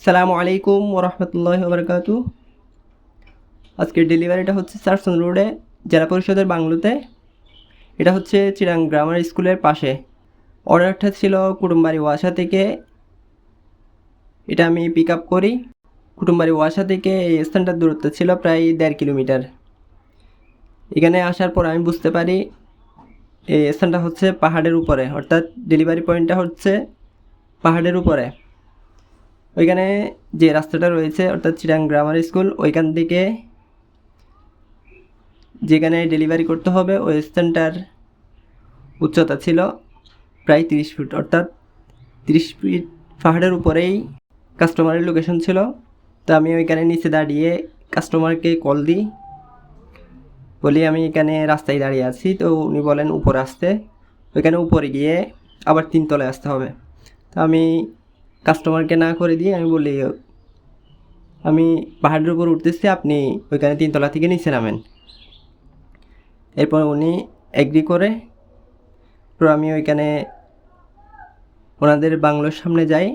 সালামু আলাইকুম ওরহমতুল্লাহি ওবরাকাতু। আজকের ডেলিভারিটা হচ্ছে চারসন রোডে, জেলা পরিষদের বাংলোতে। এটা হচ্ছে চিরাং গ্রামার স্কুলের পাশে। অর্ডারটা ছিল কুটুমবাড়ি ওয়াসা থেকে। এটা আমি পিক আপ করি। কুটুমবাড়ি ওয়াসা থেকে এই স্থানটার দূরত্ব ছিল প্রায় 1.5 কিলোমিটার। এখানে আসার পর আমি বুঝতে পারি এই স্থানটা হচ্ছে পাহাড়ের উপরে, অর্থাৎ ডেলিভারি পয়েন্টটা হচ্ছে পাহাড়ের উপরে। ওইখানে যে রাস্তাটা রয়েছে অর্থাৎ চিরাং গ্রামার স্কুল, ওইখান থেকে যেখানে ডেলিভারি করতে হবে ওই স্থানটার উচ্চতা ছিল প্রায় 30 ফুট, অর্থাৎ 30 ফিট পাহাড়ের উপরেই কাস্টমারের লোকেশন ছিল। তো আমি ওইখানে নিচে দাঁড়িয়ে কাস্টমারকে কল দিই, বলি আমি এখানে রাস্তায় দাঁড়িয়ে আছি। তো উনি বলেন উপরে আসতে। ওইখানে উপরে গিয়ে আবার 3 তলায় আসতে হবে। তো আমি কাস্টমারকে না করে দিয়ে আমি বলি আমি পাহাড়ের উপর উঠতেছি, আপনি ওইখানে 3 তলা থেকে নিচে নামেন। এরপর উনি এগ্রি করে। তো আমি ওইখানে ওনাদের বাংলোর সামনে যাই।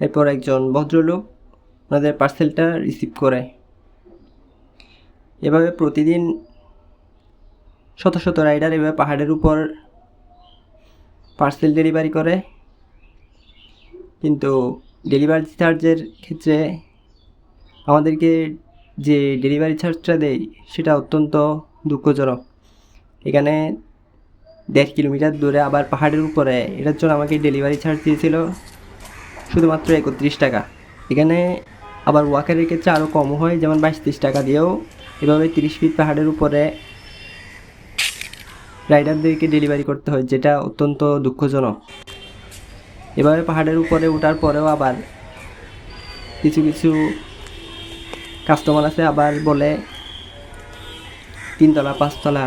এরপর একজন ভদ্রলোক ওনাদের পার্সেলটা রিসিভ করে। এভাবে প্রতিদিন শত শত রাইডার এভাবে পাহাড়ের উপর পার্সেল ডেলিভারি করে, কিন্তু ডেলিভারি চার্জের ক্ষেত্রে আমাদেরকে যে ডেলিভারি চার্জটা দেয় সেটা অত্যন্ত দুঃখজনক। এখানে 1.5 কিলোমিটার দূরে, আবার পাহাড়ের উপরে, এটার জন্য আমাকে ডেলিভারি চার্জ দিয়েছিল শুধুমাত্র 31 টাকা। এখানে আবার ওয়াকারের ক্ষেত্রে আরও কম হয়, যেমন 22-23 টাকা দিয়েও এভাবে 30 ফিট পাহাড়ের উপরে রাইডারদেরকে ডেলিভারি করতে হয়, যেটা অত্যন্ত দুঃখজনক। এভাবে পাহাড়ের উপরে ওঠার পরেও আবার কিছু কিছু কাস্টমার আছে আবার বলে 3 তলা, 5 তলা,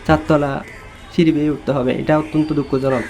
4 তলা সিঁড়ি বেয়ে উঠতে হবে। এটা অত্যন্ত দুঃখজনক।